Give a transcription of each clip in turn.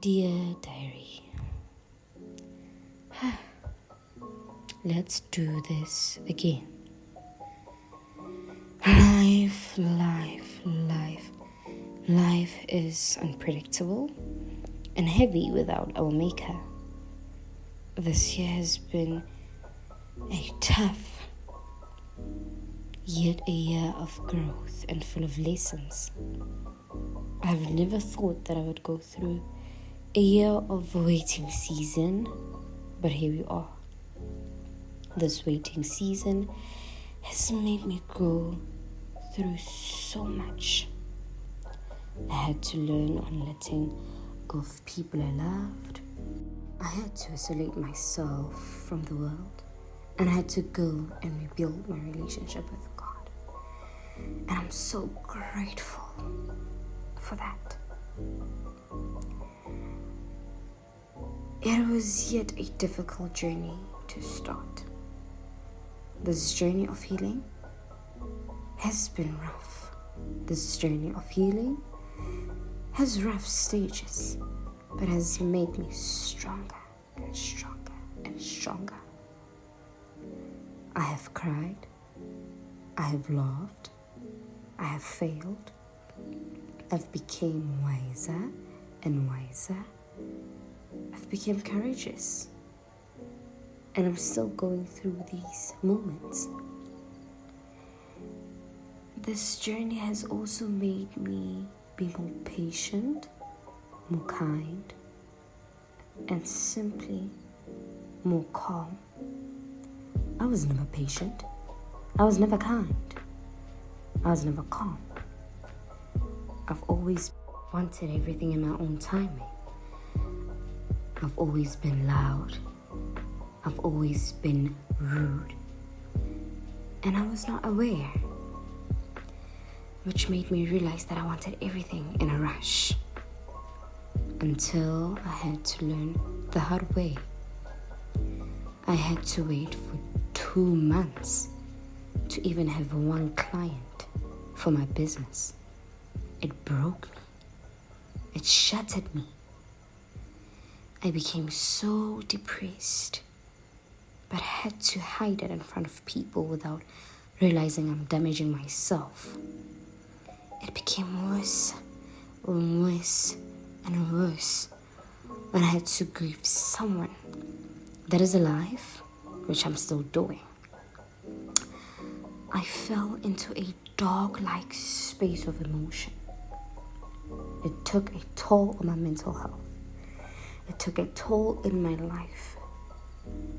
Dear Diary, let's do this again. Life is unpredictable and heavy without our maker. This year has been a tough, yet a year of growth and full of lessons. I've never thought that I would go through a year of waiting season, but here we are. This waiting season has made me go through so much. I had to learn on letting go of people I loved. I had to isolate myself from the world, and I had to go and rebuild my relationship with God. And I'm so grateful for that. It was yet a difficult journey to start. This journey of healing has been rough. This journey of healing has rough stages, but has made me stronger and stronger and stronger. I have cried, I have laughed, I have failed, I've become wiser and wiser, I've become courageous, and I'm still going through these moments. This journey has also made me be more patient, more kind, and simply more calm. I was never patient. I was never kind. I was never calm. I've always wanted everything in my own timing. I've always been loud. I've always been rude. And I was not aware, which made me realize that I wanted everything in a rush, until I had to learn the hard way. I had to wait for 2 months to even have one client for my business. It broke me. It shattered me. I became so depressed, but I had to hide it in front of people without realizing I'm damaging myself. It became worse and worse and worse when I had to grieve someone that is alive, which I'm still doing. I fell into a dog-like space of emotion. It took a toll on my mental health. It took a toll in my life.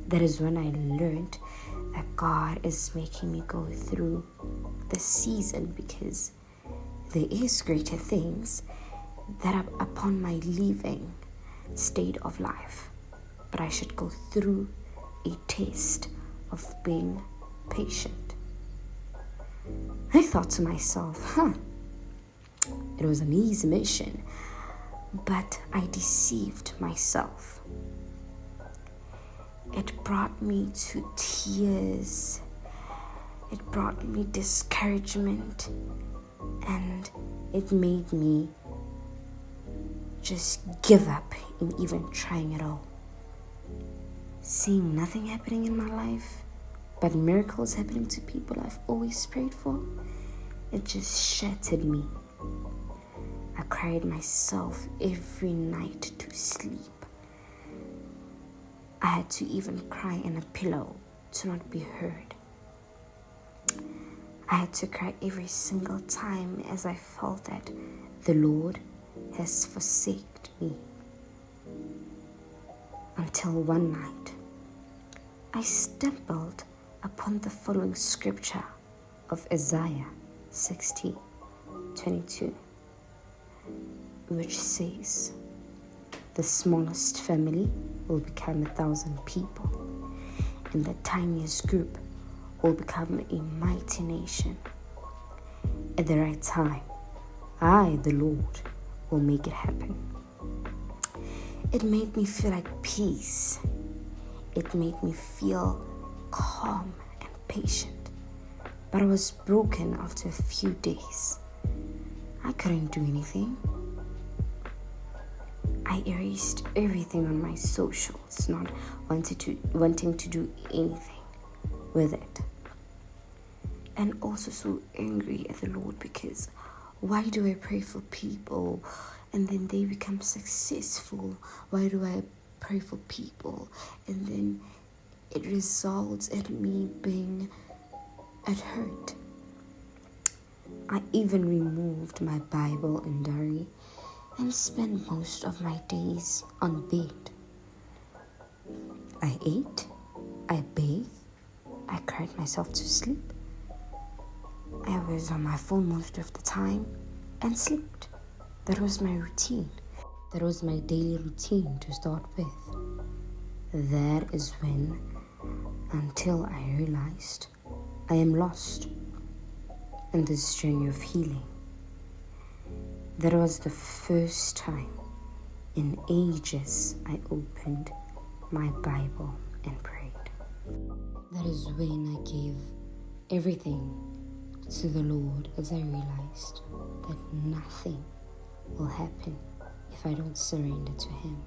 That is when I learned that God is making me go through this season, because there is greater things that are upon my leaving state of life. But I should go through a taste of being patient. I thought to myself, it was an easy mission, but I deceived myself. It brought me to tears. It brought me discouragement, and it made me just give up in even trying at all. Seeing nothing happening in my life, but miracles happening to people I've always prayed for, it just shattered me. I cried myself every night to sleep. I had to even cry in a pillow to not be heard. I had to cry every single time as I felt that the Lord has forsaken me. Until one night, I stumbled upon the following scripture of Isaiah 60:22, which says, "The smallest family will become 1,000 people, and the tiniest group will become a mighty nation. At the right time, I, the Lord, will make it happen." It made me feel like peace. It made me feel calm and patient. But I was broken after a few days. I couldn't do anything. I erased everything on my socials, not wanting to do anything with it. And also so angry at the Lord because why do I pray for people and then they become successful? Why do I pray for people and then it results in me being at hurt? I even removed my Bible and diary and spent most of my days on bed. I ate, I bathed, I cried myself to sleep. I was on my phone most of the time and slept. That was my routine. That was my daily routine to start with. That is when, until I realized I am lost in this journey of healing. That was the first time in ages I opened my Bible and prayed. That is when I gave everything to the Lord as I realized that nothing will happen if I don't surrender to Him.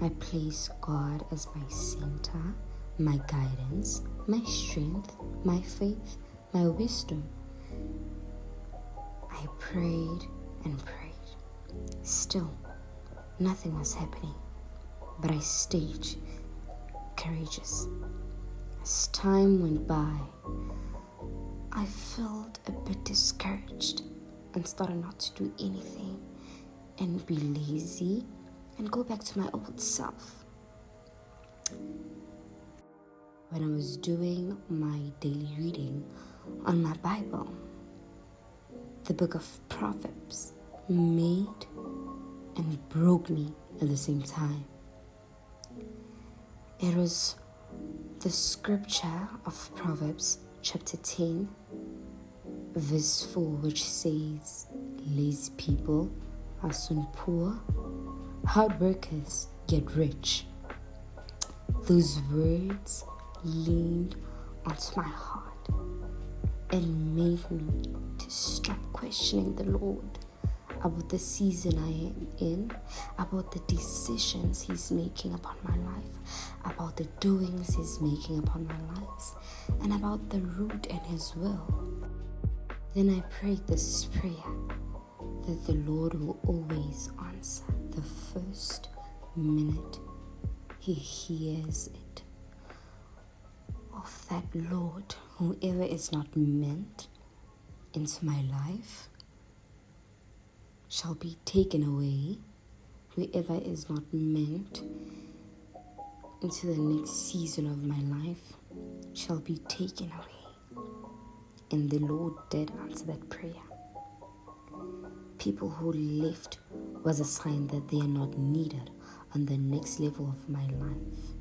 I place God as my center, my guidance, my strength, my faith, my wisdom. I prayed and prayed. Still, nothing was happening, but I stayed courageous. As time went by, I felt a bit discouraged and started not to do anything and be lazy and go back to my old self. When I was doing my daily reading on my Bible, the book of Proverbs made and broke me at the same time. It was the scripture of Proverbs chapter 10, verse 4, which says, lazy people are soon poor, hard workers get rich. Those words leaned onto my heart and made me to stop questioning the Lord about the season I am in, about the decisions He's making upon my life, about the doings He's making upon my life, and about the root and His will. Then I prayed this prayer that the Lord will always answer the first minute He hears it. Of that Lord, whoever is not meant into my life shall be taken away. Whoever is not meant into the next season of my life shall be taken away. And the Lord did answer that prayer. People who left was a sign that they are not needed on the next level of my life.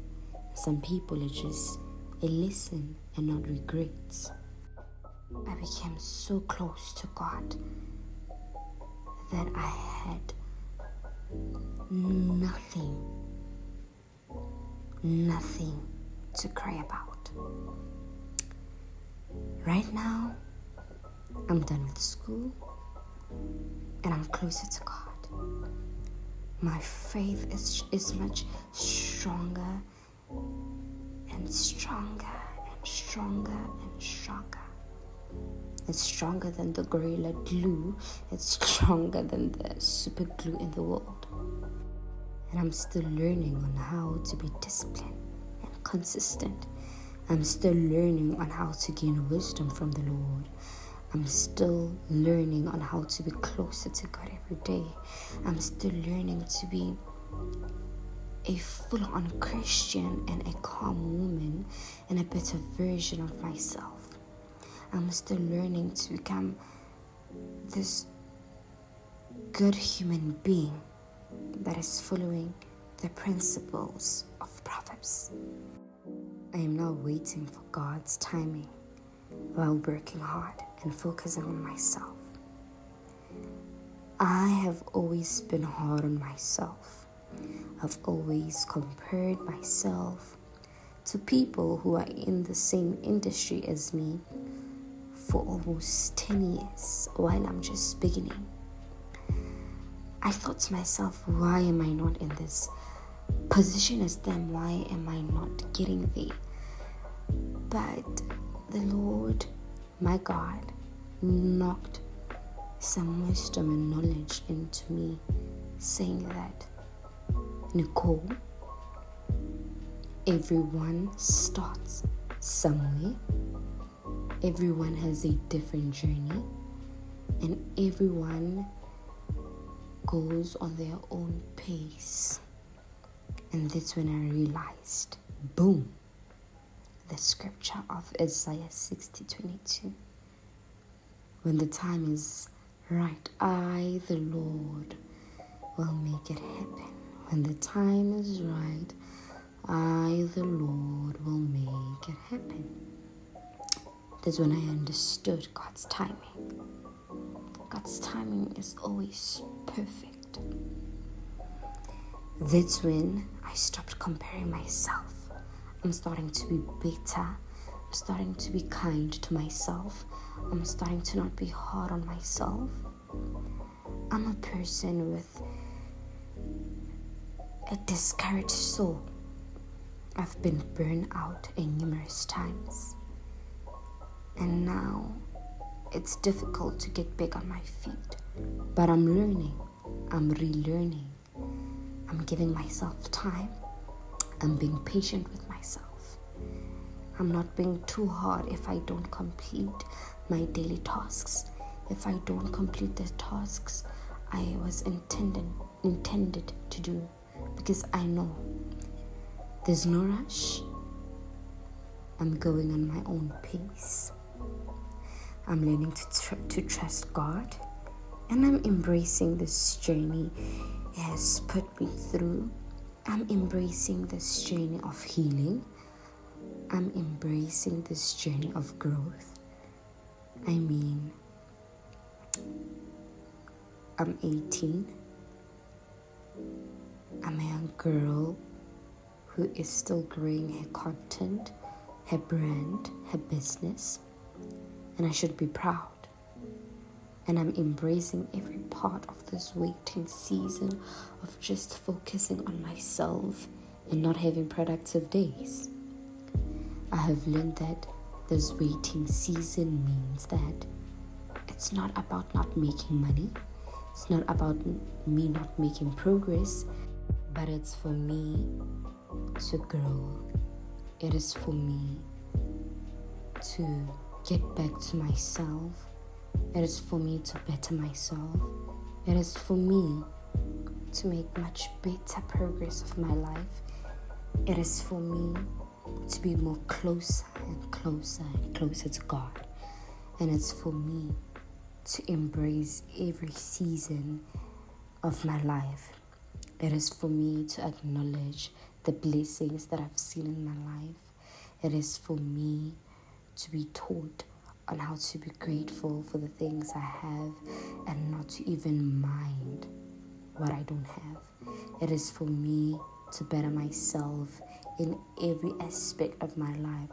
Some people are just a lesson and not regrets. I became so close to God that I had nothing to cry about. Right now, I'm done with school and I'm closer to God. My faith is much stronger and stronger and stronger and stronger. It's stronger than the gorilla glue. It's stronger than the super glue in the world. And I'm still learning on how to be disciplined and consistent. I'm still learning on how to gain wisdom from the Lord. I'm still learning on how to be closer to God every day. I'm still learning to be a full-on Christian and a calm woman and a better version of myself. I'm still learning to become this good human being that is following the principles of Proverbs. I am now waiting for God's timing while working hard and focusing on myself. I have always been hard on myself. I've always compared myself to people who are in the same industry as me for almost 10 years while I'm just beginning. I I thought to myself, why am I not in this position as them? Why am I not getting there? But the Lord, my God, knocked some wisdom and knowledge into me, saying that, Nicole, everyone starts somewhere. Everyone has a different journey, and everyone goes on their own pace. And that's when I realized, boom, the scripture of Isaiah 60:22. When the time is right, I, the Lord, will make it happen. When the time is right, I, the Lord, will make it happen. That's when I understood God's timing. God's timing is always perfect. That's when I stopped comparing myself. I'm starting to be better. I'm starting to be kind to myself. I'm starting to not be hard on myself. I'm a person with a discouraged soul. I've been burned out numerous times. And now it's difficult to get back on my feet. But I'm learning. I'm relearning. I'm giving myself time. I'm being patient with myself. I'm not being too hard if I don't complete my daily tasks. If I don't complete the tasks I was intended to do. Because I know there's no rush. I'm going on my own pace. I'm learning to trust God. And I'm embracing this journey He has put me through. I'm embracing this journey of healing. I'm embracing this journey of growth. I mean, I'm 18. I'm a young girl who is still growing her content, her brand, her business. And I should be proud. And I'm embracing every part of this waiting season of just focusing on myself and not having productive days. I have learned that this waiting season means that it's not about not making money. It's not about me not making progress, but it's for me to grow. It is for me to get back to myself. It is for me to better myself. It is for me to make much better progress of my life. It is for me to be more closer and closer and closer to God. And it's for me to embrace every season of my life. It is for me to acknowledge the blessings that I've seen in my life. It is for me to be taught on how to be grateful for the things I have and not to even mind what I don't have. It is for me to better myself in every aspect of my life.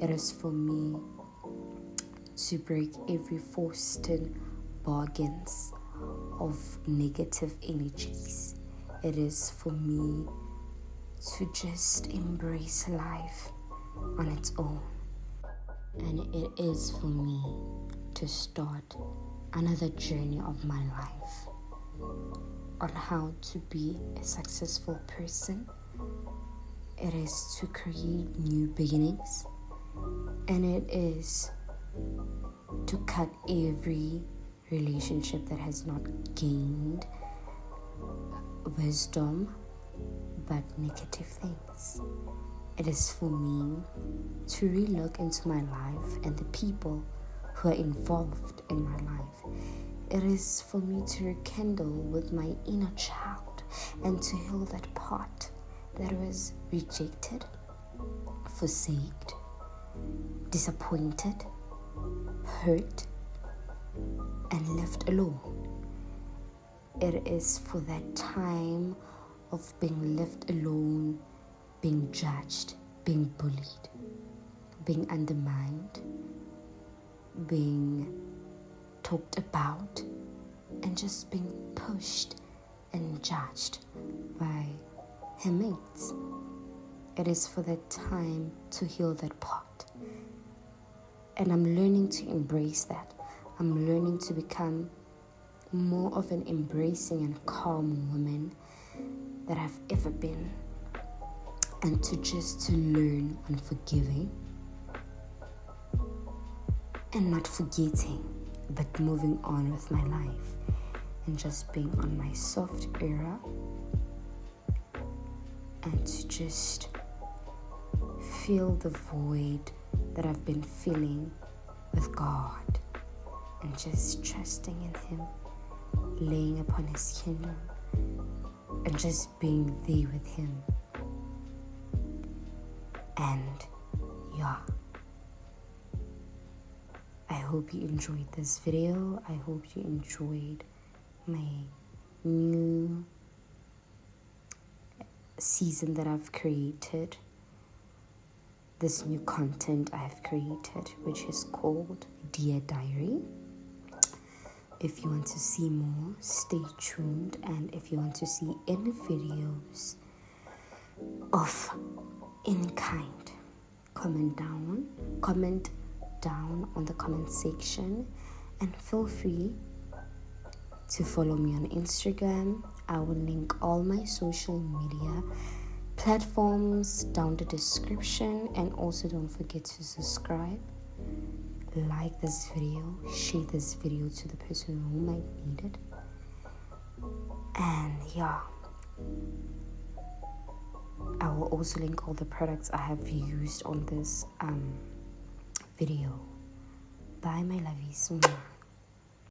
It is for me to break every forced bargains of negative energies. It is for me to just embrace life on its own. And it is for me to start another journey of my life on how to be a successful person. It is to create new beginnings. And it is to cut every relationship that has not gained wisdom but negative things. It is for me to relook into my life and the people who are involved in my life. It is for me to rekindle with my inner child and to heal that part that was rejected, forsaked, disappointed, hurt, and left alone. It is for that time of being left alone, being judged, being bullied, being undermined, being talked about, and just being pushed and judged by her mates. It is for that time to heal that part. And I'm learning to embrace that. I'm learning to become more of an embracing and calm woman that I've ever been. And to learn on forgiving and not forgetting, but moving on with my life and just being on my soft era, and to just fill the void that I've been feeling with God, and just trusting in Him, laying upon His kingdom, and just being there with Him. And yeah, I hope you enjoyed this video. I hope you enjoyed my new season that I've created, this new content I've created, which is called Dear Diary. If you want to see more, stay tuned. And if you want to see any videos of any kind, comment down on the comment section, and feel free to follow me on Instagram. I will link all my social media platforms down the description, and also don't forget to subscribe, like this video, share this video to the person who might need it. And yeah, I will also link all the products I have used on this video. Bye, my lovies.